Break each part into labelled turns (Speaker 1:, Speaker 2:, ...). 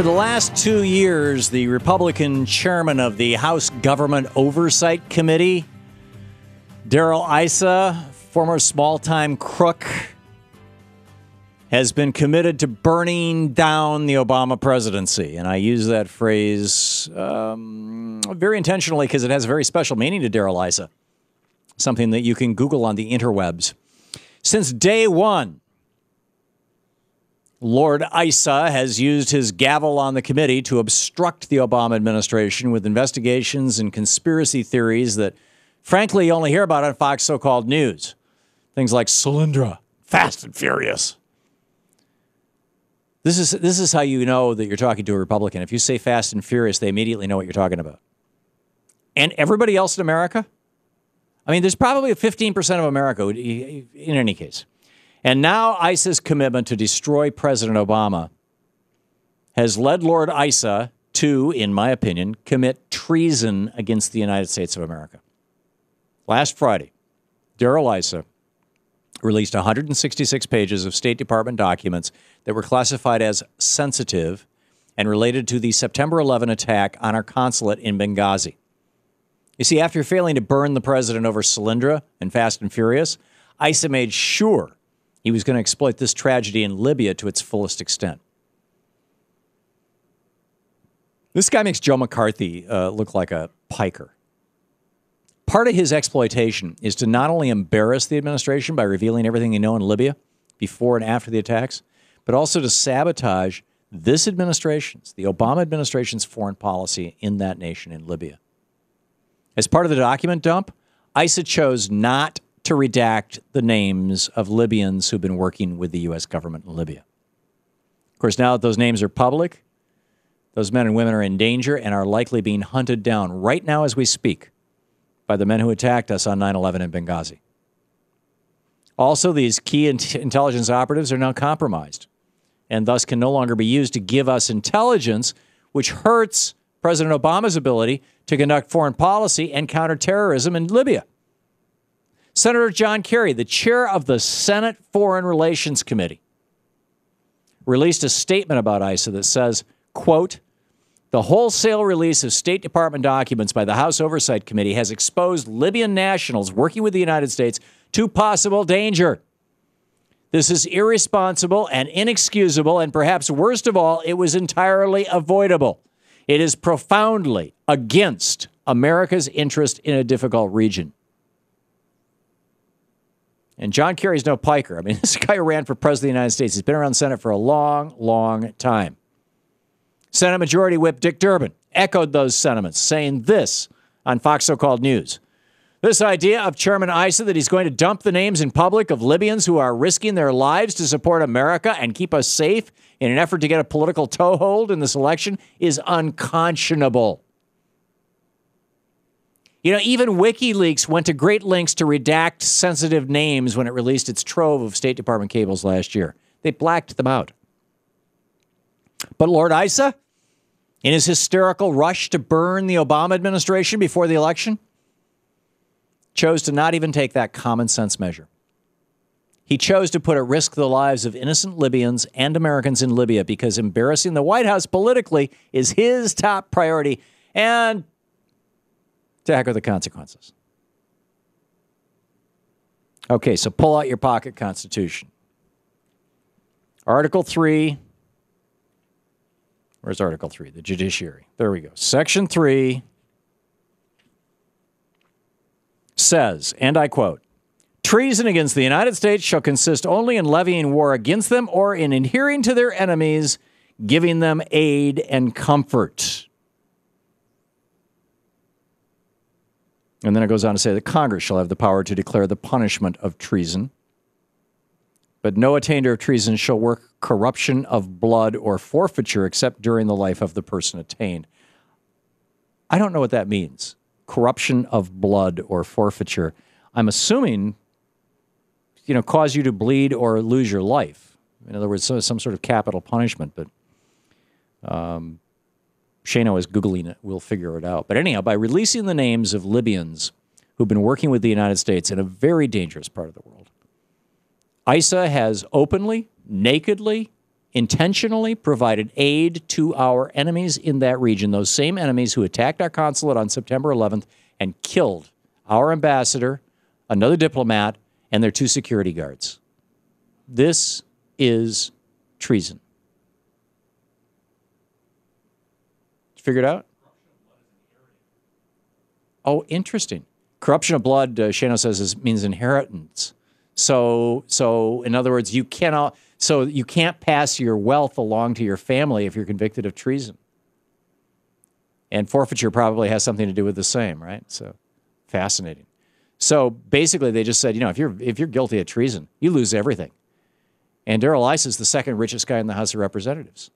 Speaker 1: For the last 2 years, the Republican chairman of the House Government Oversight Committee, Darryl Issa, former small-time crook, has been committed to burning down the Obama presidency. And I use that phrase very intentionally because it has a very special meaning to Darryl Issa, something that you can Google on the interwebs. Since day one, Lord Issa has used his gavel on the committee to obstruct the Obama administration with investigations and conspiracy theories that, frankly, you only hear about on Fox so-called news. Things like Solyndra, Fast and Furious. This is how you know that you're talking to a Republican. If you say Fast and Furious, they immediately know what you're talking about. And everybody else in America? I mean, there's probably 15% of America in any case. And now Issa's commitment to destroy President Obama has led Lord Issa to, in my opinion, commit treason against the United States of America. Last Friday, Darryl Issa released 166 pages of State Department documents that were classified as sensitive and related to the September 11 attack on our consulate in Benghazi. You see, after failing to burn the president over Solyndra and Fast and Furious, Issa made sure he was going to exploit this tragedy in Libya to its fullest extent. This guy makes Joe McCarthy look like a piker. Part of his exploitation is to not only embarrass the administration by revealing everything they know in Libya before and after the attacks, but also to sabotage this administration's, the Obama administration's foreign policy in that nation in Libya. As part of the document dump, Issa chose not to redact the names of Libyans who've been working with the U.S. government in Libya. Of course, now that those names are public, those men and women are in danger and are likely being hunted down right now as we speak by the men who attacked us on 9/11 in Benghazi. Also, these key intelligence operatives are now compromised and thus can no longer be used to give us intelligence, which hurts President Obama's ability to conduct foreign policy and counter terrorism in Libya. Senator John Kerry, the chair of the Senate Foreign Relations Committee, released a statement about Issa that says, quote, "The wholesale release of State Department documents by the House Oversight Committee has exposed Libyan nationals working with the United States to possible danger. This is irresponsible and inexcusable, and perhaps worst of all, it was entirely avoidable. It is profoundly against America's interest in a difficult region." And John Kerry's no piker. I mean, this guy who ran for president of the United States. He's been around the Senate for a long, long time. Senate Majority Whip Dick Durbin echoed those sentiments, saying this on Fox so-called news. This idea of Chairman Issa that he's going to dump the names in public of Libyans who are risking their lives to support America and keep us safe in an effort to get a political toehold in this election is unconscionable. You know, even WikiLeaks went to great lengths to redact sensitive names when it released its trove of State Department cables last year. They blacked them out. But Lord Issa, in his hysterical rush to burn the Obama administration before the election, chose to not even take that common sense measure. He chose to put at risk the lives of innocent Libyans and Americans in Libya because embarrassing the White House politically is his top priority, and to heck with the consequences. Okay, so pull out your pocket Constitution. Article 3. Where's Article 3? The judiciary. There we go. Section 3 says, and I quote, "Treason against the United States shall consist only in levying war against them or in adhering to their enemies, giving them aid and comfort." And then it goes on to say that Congress shall have the power to declare the punishment of treason. But no attainder of treason shall work corruption of blood or forfeiture except during the life of the person attained. I don't know what that means. Corruption of blood or forfeiture. I'm assuming, cause you to bleed or lose your life. In other words, some sort of capital punishment. But Shano is Googling it. We'll figure it out. But anyhow, by releasing the names of Libyans who've been working with the United States in a very dangerous part of the world, Issa has openly, nakedly, intentionally provided aid to our enemies in that region, those same enemies who attacked our consulate on September 11th and killed our ambassador, another diplomat, and their 2 security guards. This is treason. Figured out? Oh, interesting. Corruption of blood, Shano says, means inheritance. So in other words, you can't pass your wealth along to your family if you're convicted of treason. And forfeiture probably has something to do with the same, right? So fascinating. So basically, they just said, if you're guilty of treason, you lose everything. And Darryl Issa is the second richest guy in the House of Representatives.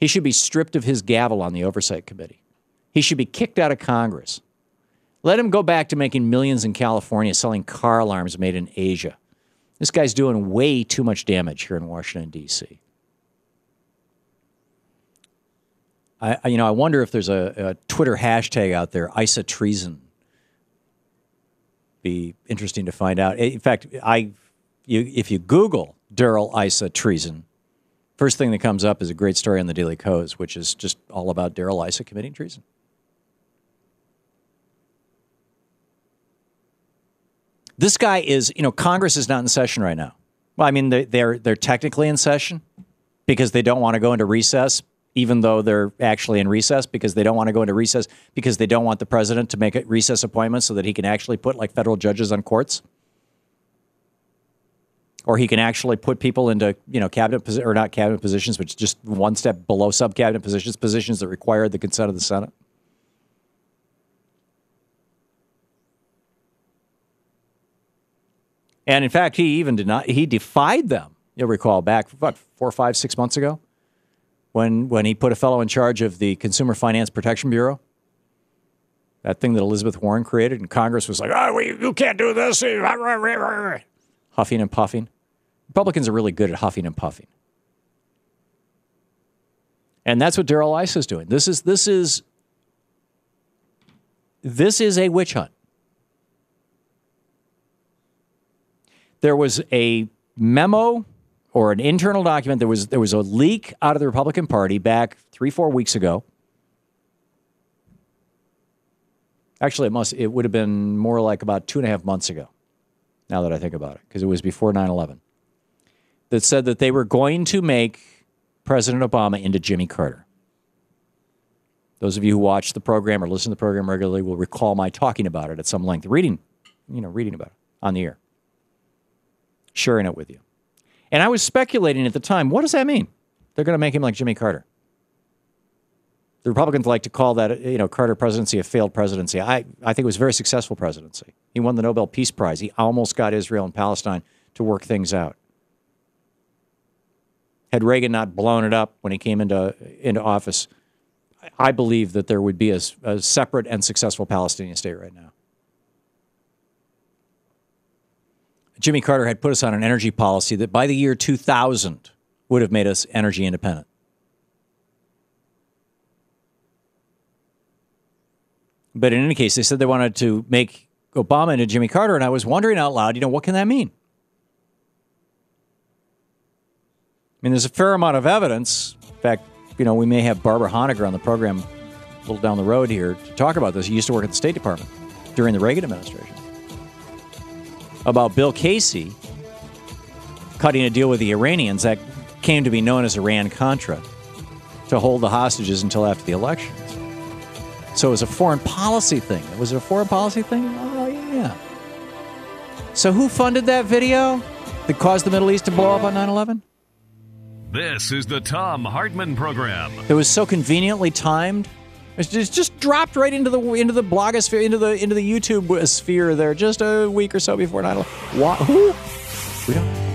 Speaker 1: He should be stripped of his gavel on the Oversight Committee. He should be kicked out of Congress. Let him go back to making millions in California selling car alarms made in Asia. This guy's doing way too much damage here in Washington, D.C. I wonder if there's a Twitter hashtag out there, Issa Treason. Be interesting to find out. In fact, if you Google Darryl Issa Treason, first thing that comes up is a great story on the Daily Kos, which is just all about Darryl Issa committing treason. This guy is, Congress is not in session right now. Well, I mean, they're technically in session because they don't want to go into recess, even though they're actually in recess, because they don't want to go into recess because they don't want the president to make a recess appointments so that he can actually put federal judges on courts. Or he can actually put people into, cabinet or not cabinet positions, but just one step below sub-cabinet positions that require the consent of the Senate. And in fact, he defied them. You'll recall back, 4, 5, 6 months ago, when he put a fellow in charge of the Consumer Finance Protection Bureau, that thing that Elizabeth Warren created, and Congress was like, you can't do this, huffing and puffing. Republicans are really good at huffing and puffing. And that's what Darryl Issa is doing. This is a witch hunt. There was a memo or an internal document. There was a leak out of the Republican Party back 3-4 weeks ago. Actually, it would have been more like about 2.5 months ago, now that I think about it, because it was before 9/11, that said that they were going to make President Obama into Jimmy Carter. Those of you who watch the program or listen to the program regularly will recall my talking about it at some length, reading about it on the air, sharing it with you. And I was speculating at the time, what does that mean? They're going to make him like Jimmy Carter. The Republicans like to call that, Carter presidency a failed presidency. I think it was a very successful presidency. He won the Nobel Peace Prize. He almost got Israel and Palestine to work things out. Had Reagan not blown it up when he came into office, I believe that there would be a separate and successful Palestinian state right now. Jimmy Carter had put us on an energy policy that by the year 2000 would have made us energy independent. But in any case, they said they wanted to make Obama into Jimmy Carter, and I was wondering out loud, what can that mean? I mean, there's a fair amount of evidence. In fact, we may have Barbara Honegger on the program a little down the road here to talk about this. He used to work at the State Department during the Reagan administration. About Bill Casey cutting a deal with the Iranians that came to be known as Iran-Contra to hold the hostages until after the elections. So it was a foreign policy thing. Was it a foreign policy thing? Oh, yeah. So who funded that video that caused the Middle East to blow up on 9/11?
Speaker 2: This is the Thom Hartmann Program.
Speaker 1: It was so conveniently timed. It just dropped right into the blogosphere, into the YouTube sphere there, just a week or so before 9/11. Who? We don't.